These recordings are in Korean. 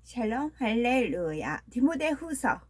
샬롬 할렐루야. 디모데후서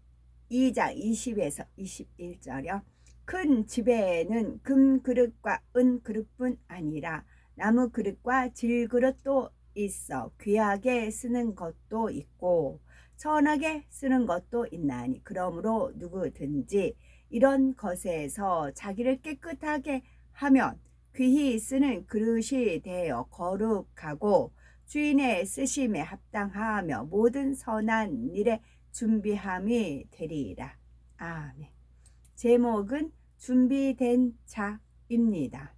2장 20에서 21절이요. 큰 집에는 금 그릇과 은 그릇뿐 아니라 나무 그릇과 질 그릇도 있어 귀하게 쓰는 것도 있고 천하게 쓰는 것도 있나니 그러므로 누구든지 이런 것에서 자기를 깨끗하게 하면 귀히 쓰는 그릇이 되어 거룩하고 주인의 쓰심에 합당하며 모든 선한 일에 준비함이 되리이다. 아멘. 제목은 준비된 자입니다.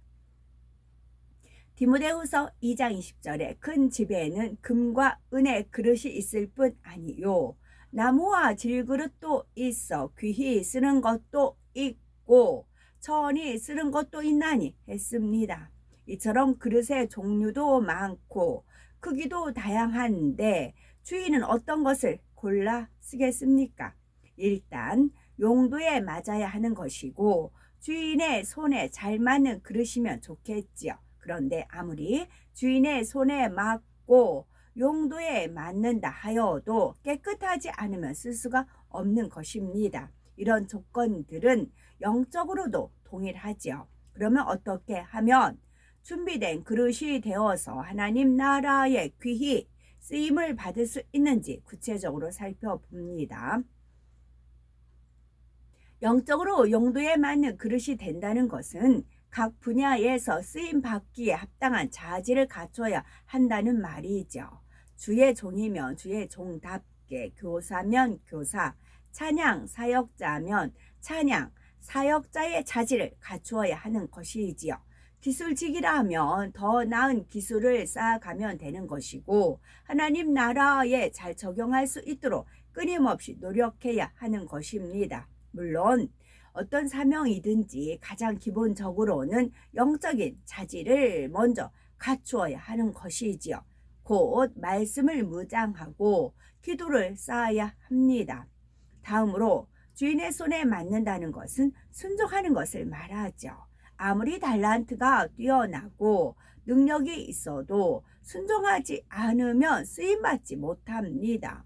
디모데후서 2장 20절에 큰 집에는 금과 은의 그릇이 있을 뿐 아니요 나무와 질그릇도 있어 귀히 쓰는 것도 있고 천히 쓰는 것도 있나니 했습니다. 이처럼 그릇의 종류도 많고 크기도 다양한데 주인은 어떤 것을 골라 쓰겠습니까? 일단 용도에 맞아야 하는 것이고 주인의 손에 잘 맞는 그릇이면 좋겠지요. 그런데 아무리 주인의 손에 맞고 용도에 맞는다 하여도 깨끗하지 않으면 쓸 수가 없는 것입니다. 이런 조건들은 영적으로도 동일하지요. 그러면 어떻게 하면 준비된 그릇이 되어서 하나님 나라에 귀히 쓰임을 받을 수 있는지 구체적으로 살펴봅니다. 영적으로 용도에 맞는 그릇이 된다는 것은 각 분야에서 쓰임 받기에 합당한 자질을 갖춰야 한다는 말이죠. 주의 종이면 주의 종답게, 교사면 교사, 찬양 사역자면 찬양 사역자의 자질을 갖추어야 하는 것이지요. 기술직이라면 더 나은 기술을 쌓아가면 되는 것이고 하나님 나라에 잘 적용할 수 있도록 끊임없이 노력해야 하는 것입니다. 물론 어떤 사명이든지 가장 기본적으로는 영적인 자질을 먼저 갖추어야 하는 것이지요. 곧 말씀을 무장하고 기도를 쌓아야 합니다. 다음으로 주인의 손에 맞는다는 것은 순종하는 것을 말하죠. 아무리 달란트가 뛰어나고 능력이 있어도 순종하지 않으면 쓰임받지 못합니다.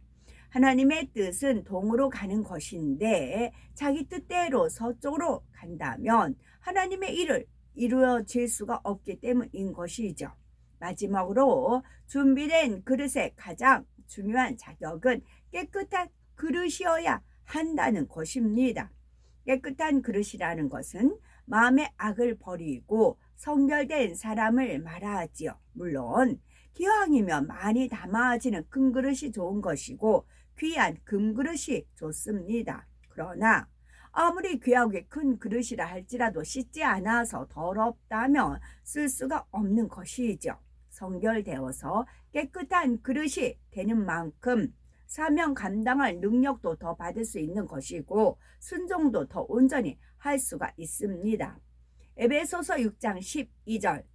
하나님의 뜻은 동으로 가는 것인데 자기 뜻대로 서쪽으로 간다면 하나님의 일을 이루어질 수가 없기 때문인 것이죠. 마지막으로 준비된 그릇의 가장 중요한 자격은 깨끗한 그릇이어야 한다는 것입니다. 깨끗한 그릇이라는 것은 마음의 악을 버리고 성결된 사람을 말하지요. 물론 기왕이면 많이 담아지는 큰 그릇이 좋은 것이고 귀한 금그릇이 좋습니다. 그러나 아무리 귀하고 큰 그릇이라 할지라도 씻지 않아서 더럽다면 쓸 수가 없는 것이죠. 성결되어서 깨끗한 그릇이 되는 만큼 사명 감당할 능력도 더 받을 수 있는 것이고 순종도 더 온전히 할 수가 있습니다. 에베소서 6장 12절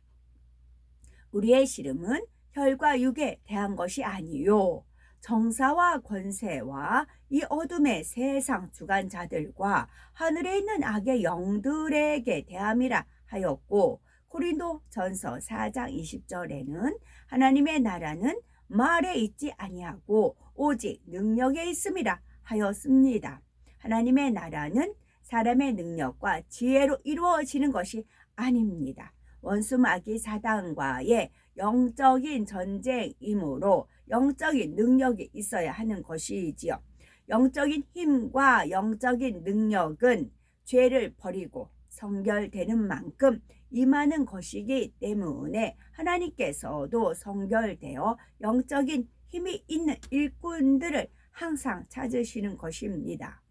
우리의 씨름은 혈과 육에 대한 것이 아니요 정사와 권세와 이 어둠의 세상 주관자들과 하늘에 있는 악의 영들에게 대함이라 하였고 고린도 전서 4장 20절에는 하나님의 나라는 말에 있지 아니하고 오직 능력에 있음이라 하였습니다. 하나님의 나라는 사람의 능력과 지혜로 이루어지는 것이 아닙니다. 원수 마귀 사단과의 영적인 전쟁이므로 영적인 능력이 있어야 하는 것이지요. 영적인 힘과 영적인 능력은 죄를 버리고 성결되는 만큼 임하는 것이기 때문에 하나님께서도 성결되어 영적인 힘이 있는 일꾼들을 항상 찾으시는 것입니다.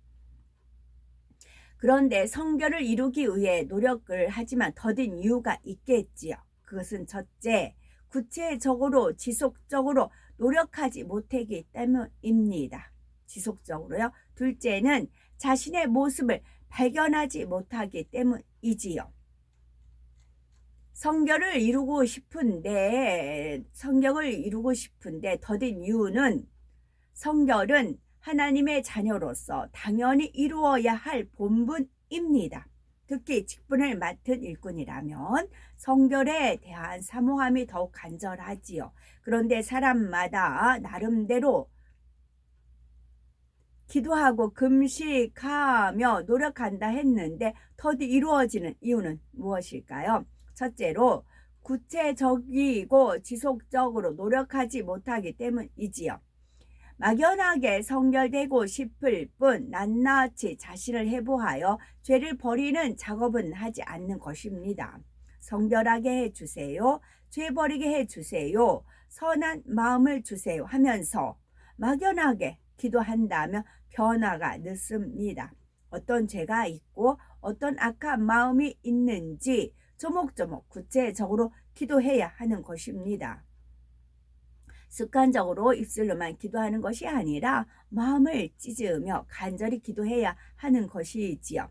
그런데 성결을 이루기 위해 노력을 하지만 더딘 이유가 있겠지요. 그것은 첫째, 구체적으로 지속적으로 노력하지 못하기 때문입니다. 지속적으로요. 둘째는 자신의 모습을 발견하지 못하기 때문이지요. 성결을 이루고 싶은데 더딘 이유는 성결은 하나님의 자녀로서 당연히 이루어야 할 본분입니다. 특히 직분을 맡은 일꾼이라면 성결에 대한 사모함이 더욱 간절하지요. 그런데 사람마다 나름대로 기도하고 금식하며 노력한다 했는데 더디 이루어지는 이유는 무엇일까요? 첫째로 구체적이고 지속적으로 노력하지 못하기 때문이지요. 막연하게 성결되고 싶을 뿐 낱낱이 자신을 해보하여 죄를 버리는 작업은 하지 않는 것입니다. 성결하게 해주세요. 죄 버리게 해주세요. 선한 마음을 주세요 하면서 막연하게 기도한다면 변화가 늦습니다. 어떤 죄가 있고 어떤 악한 마음이 있는지 조목조목 구체적으로 기도해야 하는 것입니다. 습관적으로 입술로만 기도하는 것이 아니라 마음을 찢으며 간절히 기도해야 하는 것이지요.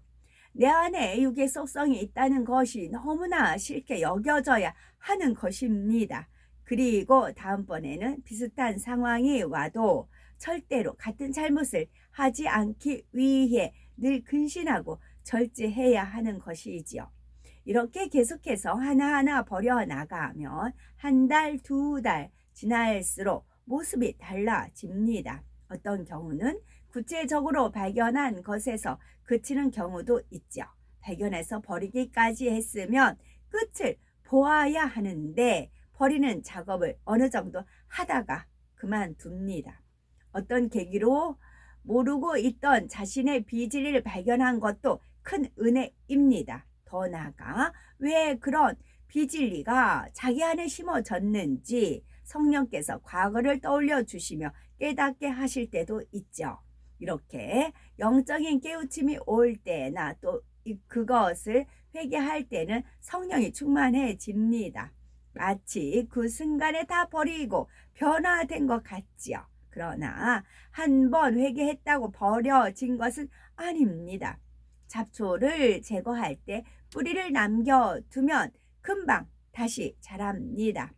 내 안에 육의 속성이 있다는 것이 너무나 싫게 여겨져야 하는 것입니다. 그리고 다음번에는 비슷한 상황이 와도 절대로 같은 잘못을 하지 않기 위해 늘 근신하고 절제해야 하는 것이지요. 이렇게 계속해서 하나하나 버려나가면 한 달, 두 달 지날수록 모습이 달라집니다. 어떤 경우는 구체적으로 발견한 것에서 그치는 경우도 있죠. 발견해서 버리기까지 했으면 끝을 보아야 하는데 버리는 작업을 어느 정도 하다가 그만둡니다. 어떤 계기로 모르고 있던 자신의 비진리를 발견한 것도 큰 은혜입니다. 더 나아가 왜 그런 비진리가 자기 안에 심어졌는지 성령께서 과거를 떠올려 주시며 깨닫게 하실 때도 있죠. 이렇게 영적인 깨우침이 올 때나 또 그것을 회개할 때는 성령이 충만해집니다. 마치 그 순간에 다 버리고 변화된 것 같지요. 그러나 한 번 회개했다고 버려진 것은 아닙니다. 잡초를 제거할 때 뿌리를 남겨두면 금방 다시 자랍니다.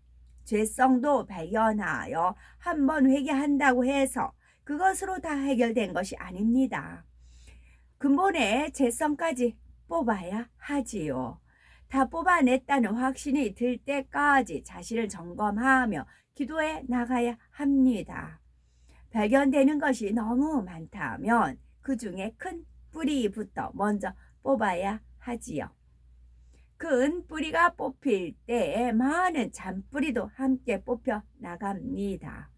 죄성도 발견하여 한 번 회개한다고 해서 그것으로 다 해결된 것이 아닙니다. 근본의 죄성까지 뽑아야 하지요. 다 뽑아냈다는 확신이 들 때까지 자신을 점검하며 기도해 나가야 합니다. 발견되는 것이 너무 많다면 그 중에 큰 뿌리부터 먼저 뽑아야 하지요. 큰 뿌리가 뽑힐 때 많은 잔뿌리도 함께 뽑혀 나갑니다.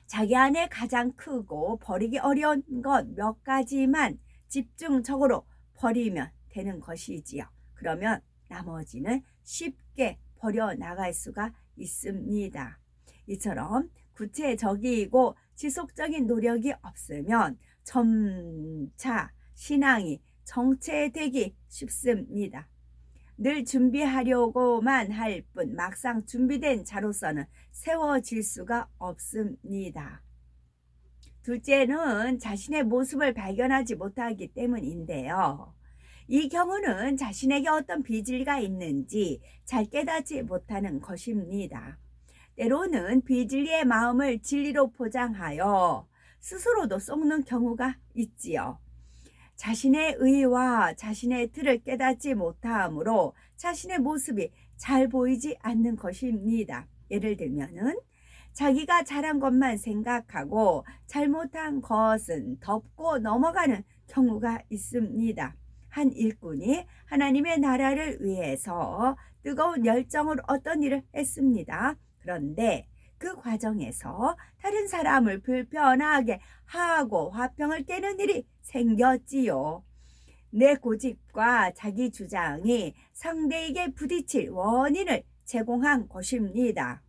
자기 안에 가장 크고 버리기 어려운 것 몇 가지만 집중적으로 버리면 되는 것이지요. 그러면 나머지는 쉽게 버려 나갈 수가 있습니다. 이처럼 구체적이고 지속적인 노력이 없으면 점차 신앙이 정체되기 쉽습니다. 늘 준비하려고만 할 뿐 막상 준비된 자로서는 세워질 수가 없습니다. 둘째는 자신의 모습을 발견하지 못하기 때문인데요. 이 경우는 자신에게 어떤 비질가 있는지 잘 깨닫지 못하는 것입니다. 때로는 비진리의 마음을 진리로 포장하여 스스로도 속는 경우가 있지요. 자신의 의와 자신의 틀을 깨닫지 못하므로 자신의 모습이 잘 보이지 않는 것입니다. 예를 들면은 자기가 잘한 것만 생각하고 잘못한 것은 덮고 넘어가는 경우가 있습니다. 한 일꾼이 하나님의 나라를 위해서 뜨거운 열정으로 어떤 일을 했습니다. 그런데 그 과정에서 다른 사람을 불편하게 하고 화평을 깨는 일이 생겼지요. 내 고집과 자기 주장이 상대에게 부딪힐 원인을 제공한 것입니다.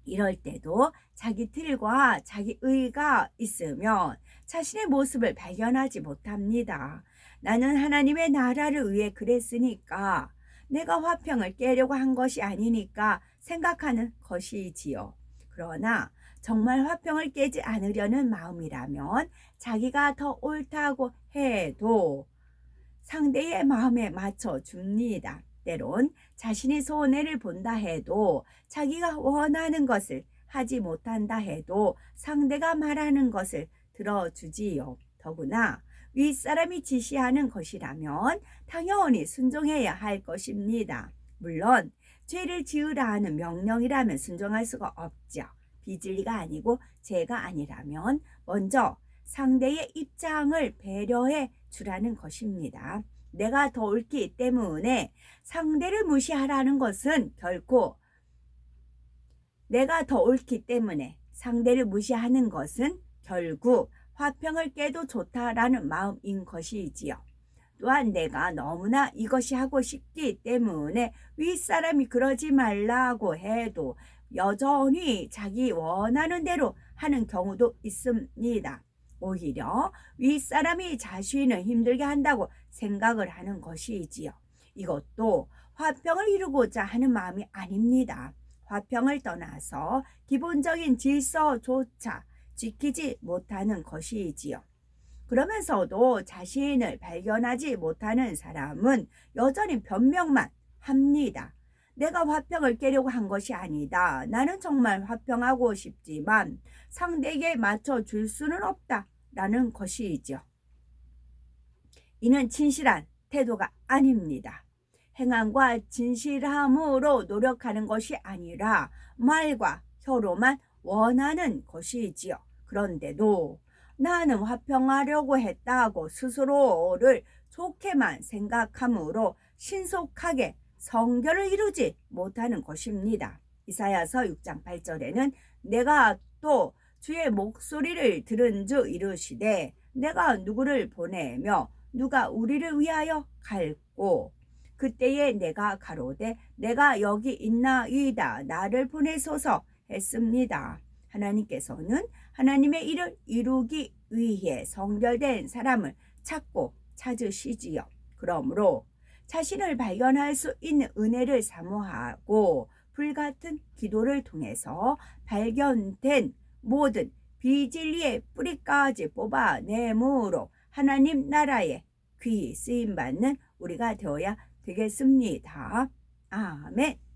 이럴 때도 자기 틀과 자기 의가 있으면 자신의 모습을 발견하지 못합니다. 나는 하나님의 나라를 위해 그랬으니까, 내가 화평을 깨려고 한 것이 아니니까 생각하는 것이지요. 그러나 정말 화평을 깨지 않으려는 마음이라면 자기가 더 옳다고 해도 상대의 마음에 맞춰 줍니다. 때론 자신이 손해를 본다 해도, 자기가 원하는 것을 하지 못한다 해도 상대가 말하는 것을 들어주지요. 더구나 윗사람이 지시하는 것이라면 당연히 순종해야 할 것입니다. 물론 죄를 지으라 하는 명령이라면 순종할 수가 없죠. 비진리가 아니고 죄가 아니라면 먼저 상대의 입장을 배려해 주라는 것입니다. 내가 더 옳기 때문에 상대를 무시하라는 것은 결코 내가 더 옳기 때문에 상대를 무시하는 것은 결국 화평을 깨도 좋다라는 마음인 것이지요. 또한 내가 너무나 이것이 하고 싶기 때문에 윗사람이 그러지 말라고 해도 여전히 자기 원하는 대로 하는 경우도 있습니다. 오히려 윗사람이 자신을 힘들게 한다고 생각을 하는 것이지요. 이것도 화평을 이루고자 하는 마음이 아닙니다. 화평을 떠나서 기본적인 질서조차 지키지 못하는 것이지요. 그러면서도 자신을 발견하지 못하는 사람은 여전히 변명만 합니다. 내가 화평을 깨려고 한 것이 아니다. 나는 정말 화평하고 싶지만 상대에게 맞춰줄 수는 없다. 라는 것이죠. 이는 진실한 태도가 아닙니다. 행함과 진실함으로 노력하는 것이 아니라 말과 혀로만 원하는 것이지요. 그런데도 나는 화평하려고 했다고 스스로를 좋게만 생각함으로 신속하게 성결을 이루지 못하는 것입니다. 이사야서 6장 8절에는 내가 또 주의 목소리를 들은 주 이르시되 내가 누구를 보내며 누가 우리를 위하여 갈고 그때에 내가 가로되 내가 여기 있나이다 나를 보내소서 했습니다. 하나님께서는 하나님의 일을 이루기 위해 성결된 사람을 찾고 찾으시지요. 그러므로 자신을 발견할 수 있는 은혜를 사모하고 불같은 기도를 통해서 발견된 모든 비진리의 뿌리까지 뽑아내므로 하나님 나라에 귀히 쓰임받는 우리가 되어야 되겠습니다. 아멘.